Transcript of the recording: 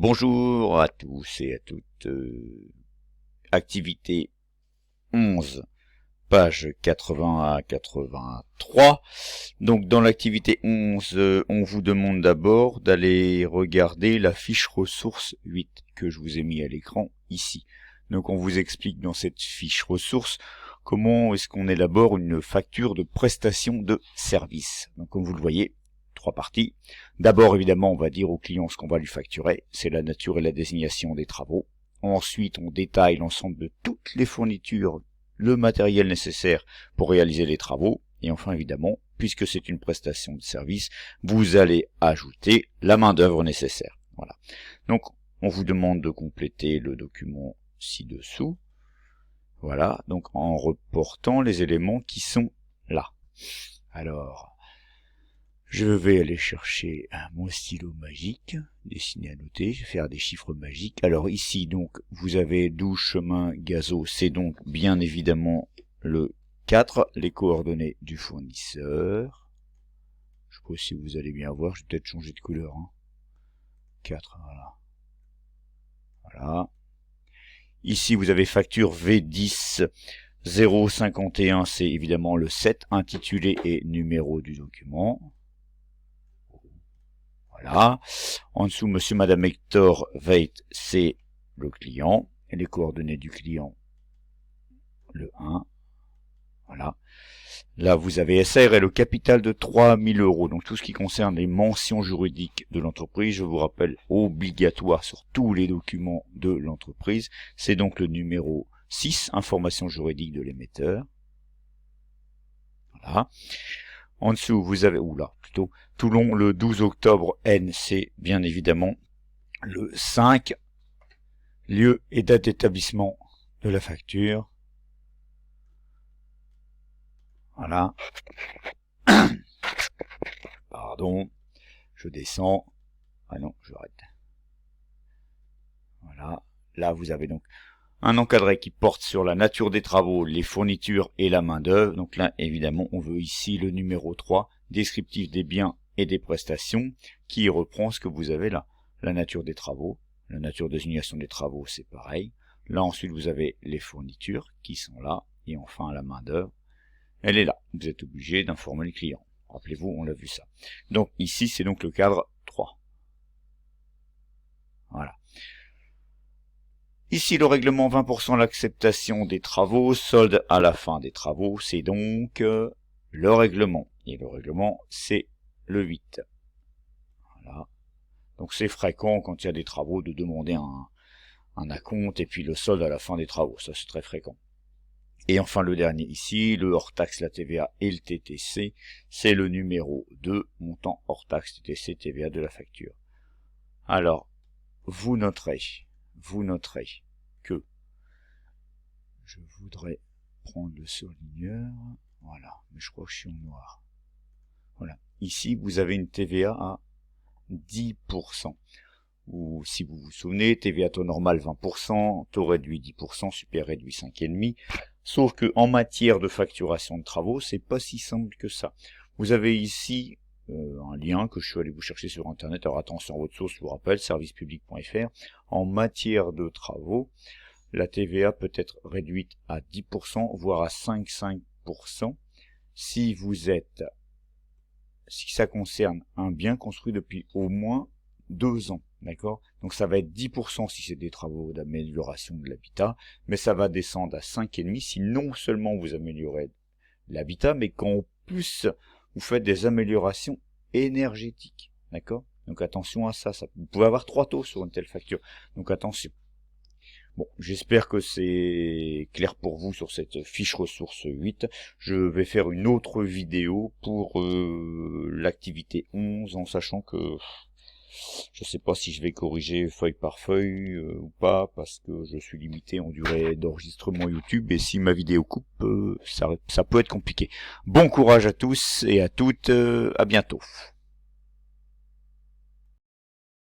Bonjour à tous et à toutes. Activité 11, page 80 à 83. Donc dans l'activité 11, on vous demande d'abord d'aller regarder la fiche ressources 8 que je vous ai mis à l'écran ici. Donc on vous explique dans cette fiche ressources comment est-ce qu'on élabore une facture de prestation de service. Donc comme vous le voyez, 3 parties. D'abord, évidemment, on va dire au client ce qu'on va lui facturer, c'est la nature et la désignation des travaux. Ensuite, on détaille l'ensemble de toutes les fournitures, le matériel nécessaire pour réaliser les travaux. Et enfin, évidemment, puisque c'est une prestation de service, vous allez ajouter la main-d'œuvre nécessaire. Voilà. Donc, on vous demande de compléter le document ci-dessous. Voilà, donc en reportant les éléments qui sont là. Alors, je vais aller chercher mon stylo magique, dessiner à noter, je vais faire des chiffres magiques. Alors ici, donc, vous avez 12 chemins gazo, c'est donc bien évidemment le 4, les coordonnées du fournisseur. Je sais pas si vous allez bien voir, je vais peut-être changer de couleur. 4, voilà. Voilà. Ici, vous avez facture V10 051, c'est évidemment le 7, intitulé et numéro du document. Voilà. En dessous, monsieur, madame Hector Veit, c'est le client. Et les coordonnées du client, le 1. Voilà. Là, vous avez SR et le capital de 3000 €. Donc, tout ce qui concerne les mentions juridiques de l'entreprise, je vous rappelle, obligatoire sur tous les documents de l'entreprise. C'est donc le numéro 6, information juridique de l'émetteur. Voilà. En dessous, vous avez, plutôt, Toulon, le 12 octobre, N, c'est bien évidemment le 5, lieu et date d'établissement de la facture. Voilà. Pardon, je descends. Ah non, je arrête. Voilà. Là, vous avez donc un encadré qui porte sur la nature des travaux, les fournitures et la main-d'œuvre. Donc là, évidemment, on veut ici le numéro 3, descriptif des biens et des prestations, qui reprend ce que vous avez là. La nature des travaux, la nature de désignation des travaux, c'est pareil. Là, ensuite, vous avez les fournitures qui sont là. Et enfin, la main-d'œuvre, elle est là. Vous êtes obligé d'informer le client. Rappelez-vous, on l'a vu ça. Donc ici, c'est donc le cadre 3. Voilà. Ici, le règlement 20% l'acceptation des travaux, solde à la fin des travaux, c'est donc le règlement. Et le règlement, c'est le 8. Voilà. Donc c'est fréquent quand il y a des travaux de demander un acompte et puis le solde à la fin des travaux. Ça, c'est très fréquent. Et enfin, le dernier ici, le hors-taxe, la TVA et le TTC, c'est le numéro 2, montant hors-taxe, TTC, TVA de la facture. Alors, vous noterez que je voudrais prendre le surligneur, voilà, mais je crois que je suis en noir. Voilà, ici vous avez une TVA à 10%. Ou si vous vous souvenez, TVA taux normal 20%, taux réduit 10%, super réduit 5,5%. Sauf que en matière de facturation de travaux, c'est pas si simple que ça. Vous avez ici un lien que je suis allé vous chercher sur internet. Alors attention à votre source, je vous rappelle, servicepublic.fr. En matière de travaux, la TVA peut être réduite à 10%, voire à 5,5% si ça concerne un bien construit depuis au moins 2 ans. D'accord? Donc ça va être 10% si c'est des travaux d'amélioration de l'habitat, mais ça va descendre à 5,5% si non seulement vous améliorez l'habitat, mais qu'en plus vous faites des améliorations énergétiques. D'accord? Donc attention à ça. Vous pouvez avoir 3 taux sur une telle facture. Donc attention. Bon, j'espère que c'est clair pour vous sur cette fiche ressource 8. Je vais faire une autre vidéo pour l'activité 11, en sachant que je sais pas si je vais corriger feuille par feuille ou pas, parce que je suis limité en durée d'enregistrement YouTube, et si ma vidéo coupe, ça peut être compliqué. Bon courage à tous et à toutes, à bientôt.